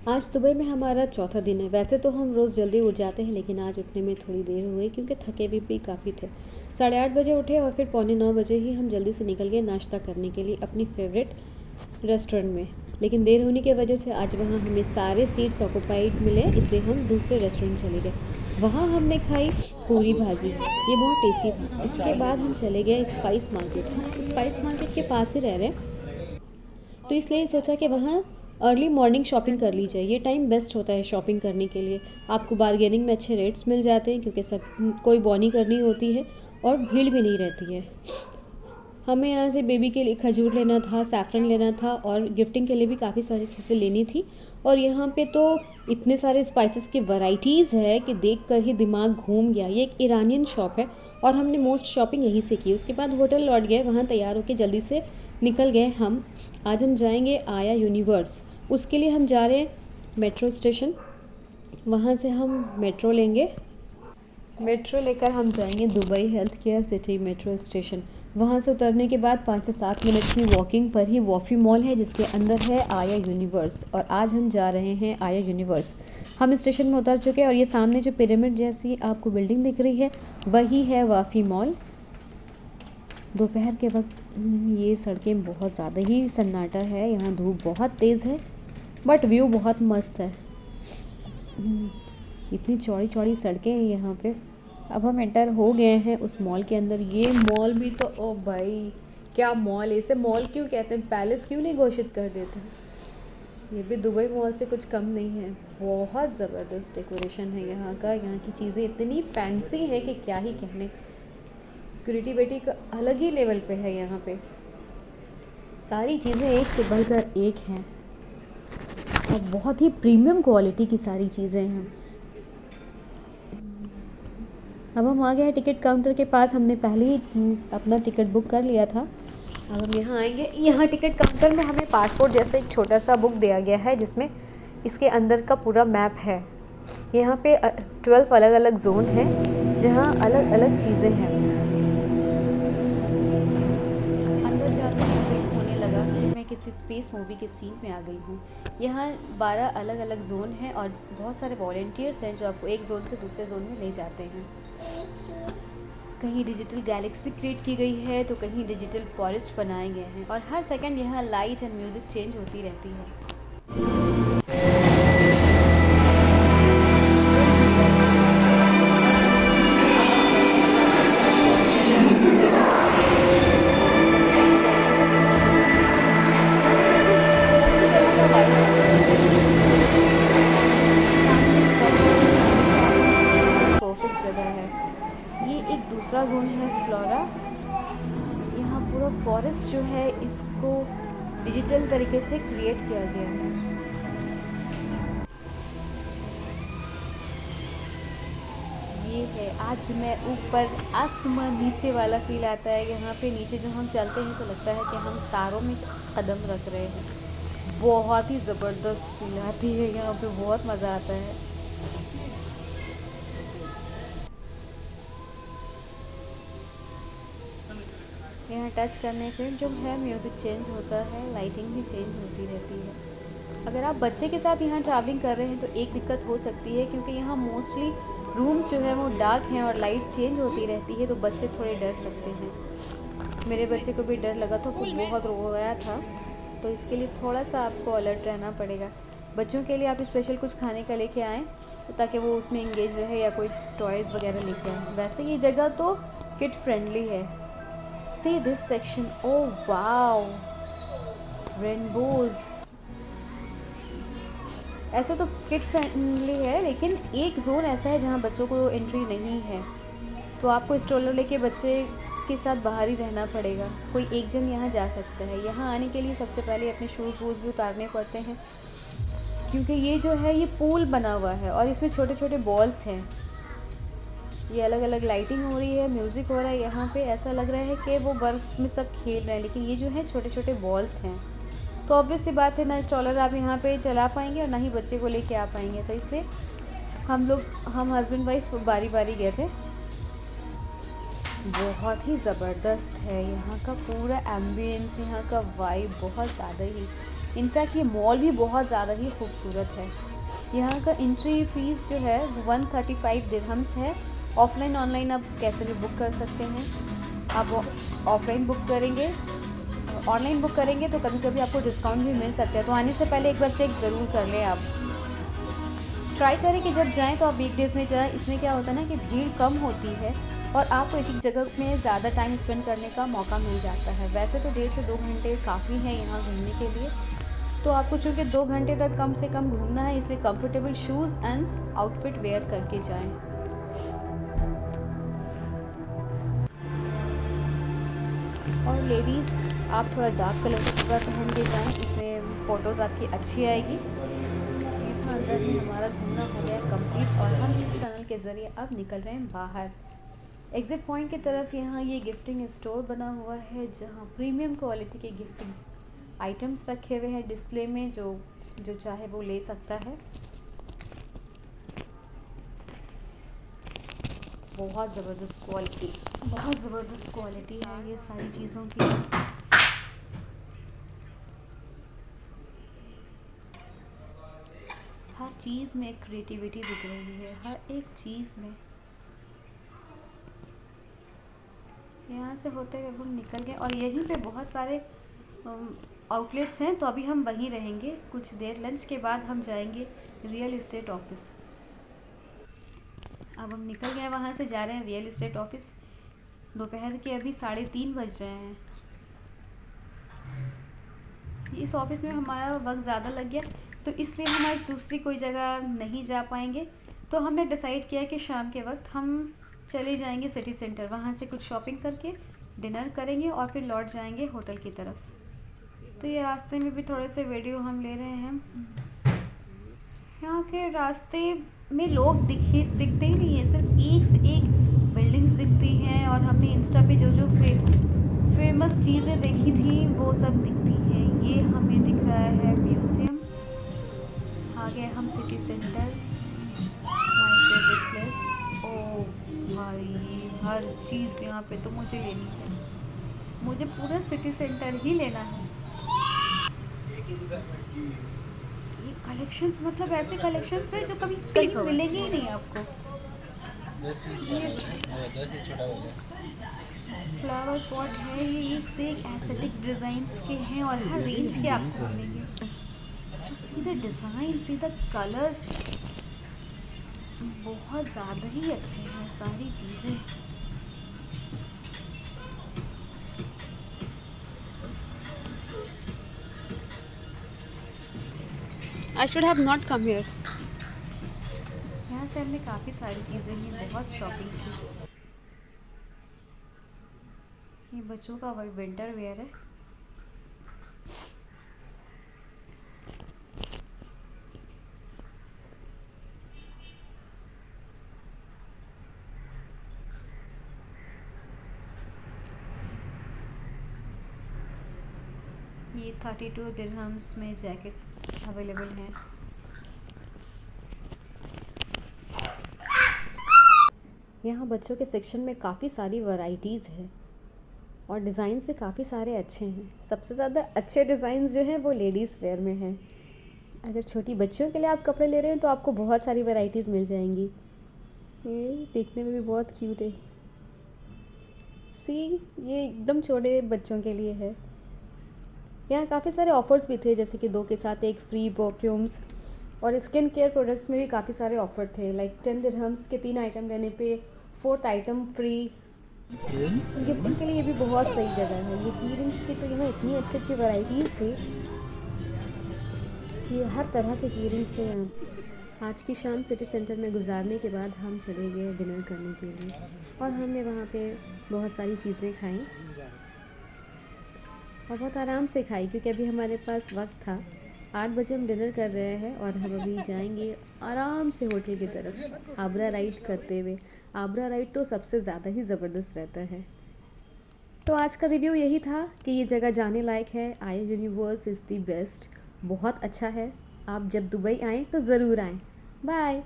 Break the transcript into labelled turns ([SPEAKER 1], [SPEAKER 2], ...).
[SPEAKER 1] आज दुबई में हमारा चौथा दिन है। वैसे तो हम रोज़ जल्दी उठ जाते हैं, लेकिन आज उठने में थोड़ी देर हो गई क्योंकि थके भी काफ़ी थे। 8:30 बजे उठे और फिर पौने 9 बजे ही हम जल्दी से निकल गए नाश्ता करने के लिए अपनी फेवरेट रेस्टोरेंट में। लेकिन देर होने की वजह से आज वहाँ हमें सारे सीट्स ऑक्यूपाइड मिले, इसलिए हम दूसरे रेस्टोरेंट चले गए। वहाँ हमने खाई पूरी भाजी, ये बहुत टेस्टी था। उसके बाद हम चले गए स्पाइस मार्केट। हम स्पाइस मार्केट के पास ही रह रहे हैं, तो इसलिए सोचा कि वहाँ अर्ली मॉर्निंग शॉपिंग कर ली जाए। ये टाइम बेस्ट होता है शॉपिंग करने के लिए। आपको बारगेनिंग में अच्छे रेट्स मिल जाते हैं क्योंकि सब कोई बॉनी करनी होती है और भीड़ भी नहीं रहती है। हमें यहाँ से बेबी के लिए खजूर लेना था, सैफरन लेना था और गिफ्टिंग के लिए भी काफ़ी सारी चीज़ें लेनी थी। और यहाँ पे तो इतने सारे स्पाइसेस की वैरायटीज़ है कि देख कर ही दिमाग घूम गया। ये एक ईरानियन शॉप है और हमने मोस्ट शॉपिंग यहीं से की। उसके बाद होटल लौट गए, वहाँ तैयार होकर जल्दी से निकल गए हम। आज हम जाएंगे आया यूनिवर्स। उसके लिए हम जा रहे हैं मेट्रो स्टेशन। वहाँ से हम मेट्रो लेंगे। मेट्रो लेकर हम जाएंगे Dubai health care city metro station. वहाँ से उतरने के बाद 5 से 7 मिनट की वॉकिंग पर ही वॉफ़ी मॉल है, जिसके अंदर है आया यूनिवर्स। और आज हम जा रहे हैं आया यूनिवर्स। हम स्टेशन में उतर चुके हैं और ये सामने जो पिरामिड जैसी आपको बिल्डिंग दिख रही है वही है वाफ़ी मॉल। दोपहर के वक्त ये सड़कें बहुत ज़्यादा ही सन्नाटा है, यहाँ धूप बहुत तेज़ है बट व्यू बहुत मस्त है। इतनी चौड़ी चौड़ी सड़कें हैं यहाँ पे। अब हम एंटर हो गए हैं उस मॉल के अंदर। ये मॉल भी तो ओ भाई क्या मॉल है, इसे मॉल क्यों कहते हैं, पैलेस क्यों नहीं घोषित कर देते हैं। ये भी दुबई मॉल से कुछ कम नहीं है। बहुत ज़बरदस्त डेकोरेशन है यहाँ का। यहाँ की चीज़ें इतनी फैंसी हैं कि क्या ही कहने। क्रिएटिविटी का अलग ही लेवल पे है यहाँ पे। सारी चीज़ें एक से बढ़कर एक हैं और बहुत ही प्रीमियम क्वालिटी की सारी चीज़ें हैं। अब हम आ गए हैं टिकट काउंटर के पास। हमने पहले ही अपना टिकट बुक कर लिया था। अब हम यहाँ आएंगे। यहाँ टिकट काउंटर में हमें पासपोर्ट जैसा एक छोटा सा बुक दिया गया है, जिसमें इसके अंदर का पूरा मैप है। यहाँ पे 12 अलग अलग जोन हैं जहाँ अलग अलग चीज़ें हैं। अंदर जाते ही होने लगा कि मैं किसी स्पेस मूवी के सीन में आ गई हूँ। यहाँ 12 अलग अलग जोन हैं और बहुत सारे वॉलेंटियर्स हैं जो आपको एक जोन से दूसरे जोन में ले जाते हैं। कहीं डिजिटल गैलेक्सी क्रिएट की गई है तो कहीं डिजिटल फॉरेस्ट बनाए गए हैं और हर सेकंड यहाँ लाइट एंड म्यूज़िक चेंज होती रहती है। परफेक्ट जगह है। ये एक दूसरा जोन है फ्लोरा। यहाँ पूरा फॉरेस्ट जो है इसको डिजिटल तरीके से क्रिएट किया गया है। ये है आज मैं ऊपर आसमान नीचे वाला फील आता है। यहाँ पे नीचे जो हम चलते हैं तो लगता है कि हम तारों में कदम रख रहे हैं। बहुत ही ज़बरदस्त फील आती है यहाँ पे, बहुत मज़ा आता है। यहाँ टच करने पे जो है म्यूज़िक चेंज होता है, लाइटिंग भी चेंज होती रहती है। अगर आप बच्चे के साथ यहाँ ट्रैवलिंग कर रहे हैं तो एक दिक्कत हो सकती है, क्योंकि यहाँ मोस्टली रूम्स जो है वो डार्क हैं और लाइट चेंज होती रहती है, तो बच्चे थोड़े डर सकते हैं। मेरे बच्चे को भी डर लगा था, वो बहुत रोया था, तो इसके लिए थोड़ा सा आपको अलर्ट रहना पड़ेगा। बच्चों के लिए आप स्पेशल कुछ खाने का लेके आएँ ताकि वो उसमें इंगेज रहे, या कोई टॉयज़ वगैरह लेके आएँ। वैसे ये जगह तो किड फ्रेंडली है। See this section. Oh wow, rainbows. ऐसे तो किड फ्रेंडली है, लेकिन एक जोन ऐसा है जहाँ बच्चों को एंट्री नहीं है, तो आपको स्ट्रोलर लेके बच्चे के साथ बाहर ही रहना पड़ेगा। कोई एक जन यहाँ जा सकता है। यहाँ आने के लिए सबसे पहले अपने शूज़ वूज़ भी उतारने पड़ते हैं, क्योंकि ये जो है ये पूल बना हुआ है और इसमें छोटे छोटे बॉल्स हैं। ये अलग अलग लाइटिंग हो रही है, म्यूज़िक हो रहा है। यहाँ पे ऐसा लग रहा है कि वो बर्फ़ में सब खेल रहे हैं, लेकिन ये जो है छोटे छोटे बॉल्स हैं। तो ऑब्वियस सी बात है, ना स्ट्रॉलर आप यहाँ पे चला पाएंगे और ना ही बच्चे को लेके आ पाएंगे, तो इसलिए हम हस्बैंड वाइफ बारी बारी गए थे। बहुत ही ज़बरदस्त है यहाँ का पूरा एम्बियंस, यहाँ का वाइब बहुत ज़्यादा ही इनफैक्ट ये मॉल भी बहुत ज़्यादा ही खूबसूरत है। यहाँ का एंट्री फ़ीस जो है वो 135 दिरहम्स है। ऑफ़लाइन ऑनलाइन आप कैसे भी बुक कर सकते हैं। आप ऑफ़लाइन बुक करेंगे, ऑनलाइन बुक करेंगे तो कभी कभी आपको डिस्काउंट भी मिल सकता है। तो आने से पहले एक बार चेक ज़रूर कर लें। आप ट्राई करें कि जब जाएँ तो आप वीकडेज़ में जाएँ। इसमें क्या होता है ना कि भीड़ कम होती है और आपको एक जगह में ज़्यादा टाइम स्पेंड करने का मौका मिल जाता है। वैसे तो 1.5 से 2 घंटे काफ़ी हैं यहाँ घूमने के लिए, तो आपको चूँकि 2 घंटे तक कम से कम घूमना है, इसलिए comfortable shoes and outfit wear करके जाएं। और लेडीज़ आप थोड़ा डार्क कलर का कपड़ा पहन के जाएँ, इसमें फ़ोटोज़ आपकी अच्छी आएगी। यहाँ अंदर ही हमारा घूमना हो गया कंप्लीट और हम इस टनल के ज़रिए अब निकल रहे हैं बाहर एग्ज़िट पॉइंट की तरफ। यहाँ ये गिफ्टिंग स्टोर बना हुआ है जहाँ प्रीमियम क्वालिटी के गिफ्टिंग आइटम्स रखे हुए हैं डिस्प्ले में, जो चाहे वो ले सकता है। बहुत ज़बरदस्त क्वालिटी है ये सारी चीज़ों की। हर चीज़ में क्रिएटिविटी दिख रही है, हर एक चीज़ में। यहाँ से होते हुए हम निकल गए और यहीं पे बहुत सारे आउटलेट्स हैं, तो अभी हम वहीं रहेंगे कुछ देर। लंच के बाद हम जाएंगे रियल इस्टेट ऑफिस। अब हम निकल गए वहाँ से, जा रहे हैं रियल इस्टेट ऑफिस। दोपहर के अभी 3:30 बज रहे हैं। इस ऑफिस में हमारा वक्त ज़्यादा लग गया, तो इसलिए हम आज दूसरी कोई जगह नहीं जा पाएंगे। तो हमने डिसाइड किया कि शाम के वक्त हम चले जाएंगे सिटी सेंटर, वहाँ से कुछ शॉपिंग करके डिनर करेंगे और फिर लौट जाएंगे होटल की तरफ। तो ये रास्ते में भी थोड़े से वीडियो हम ले रहे हैं। यहाँ के रास्ते में लोग दिखते ही नहीं है, सिर्फ एक से एक बिल्डिंग्स दिखती हैं और हमने इंस्टा पे जो फेमस चीज़ें देखी थी वो सब दिखती हैं। ये हमें दिख रहा है म्यूज़ियम। आगे हम city centre, my favourite place. ओ भाई, हर चीज़ यहाँ पे तो मुझे लेनी है, मुझे पूरा सिटी सेंटर ही लेना है। ये कलेक्शंस, मतलब ऐसे कलेक्शंस है जो कभी कहीं मिलेंगे ही नहीं आपको। फ्लावर पॉट है, ये एक से एक एस्थेटिक डिज़ाइंस के हैं और हर रेंज के आपको मिलेंगे। सीधा डिज़ाइन, सीधा कलर्स, बहुत ज़्यादा ही अच्छे हैं सारी चीज़ें। I should have not come here. यहाँ से हमने काफ़ी सारी चीज़ें ही बहुत शॉपिंग की। ये बच्चों का विंटर वेयर है। ये 32 दिरहम्स में जैकेट अवेलेबल हैं। यहाँ बच्चों के सेक्शन में काफ़ी सारी वैरायटीज़ है और डिज़ाइंस भी काफ़ी सारे अच्छे हैं। सबसे ज़्यादा अच्छे डिज़ाइंस जो हैं वो लेडीज़ वेयर में हैं। अगर छोटी बच्चियों के लिए आप कपड़े ले रहे हैं तो आपको बहुत सारी वैरायटीज़ मिल जाएंगी। ये देखने में भी बहुत क्यूट है। सी, ये एकदम छोटे बच्चों के लिए है। यहाँ काफ़ी सारे ऑफ़र्स भी थे, जैसे कि 2 के साथ 1 फ्री परफ्यूम्स, और स्किन केयर प्रोडक्ट्स में भी काफ़ी सारे ऑफ़र थे। लाइक 10 दिरहम्स के 3 आइटम लेने पे 4th आइटम फ्री। गिफ्टिंग के लिए ये भी बहुत सही जगह है। ये की रिंग्स की तो यहाँ इतनी अच्छी अच्छी वैरायटीज़ थी कि हर तरह के की रिंग्स थे यहाँ। आज की शाम सिटी सेंटर में गुजारने के बाद हम चले गए डिनर करने के लिए और हमने वहाँ पे बहुत सारी चीज़ें खाई और बहुत आराम से खाई, क्योंकि अभी हमारे पास वक्त था। 8 बजे हम डिनर कर रहे हैं और हम अभी जाएंगे आराम से होटल की तरफ आबरा राइड करते हुए। आबरा राइड तो सबसे ज़्यादा ही ज़बरदस्त रहता है। तो आज का रिव्यू यही था कि ये जगह जाने लायक है। आया यूनिवर्स इज़ दी बेस्ट, बहुत अच्छा है। आप जब दुबई आएँ तो ज़रूर आएँ। बाय।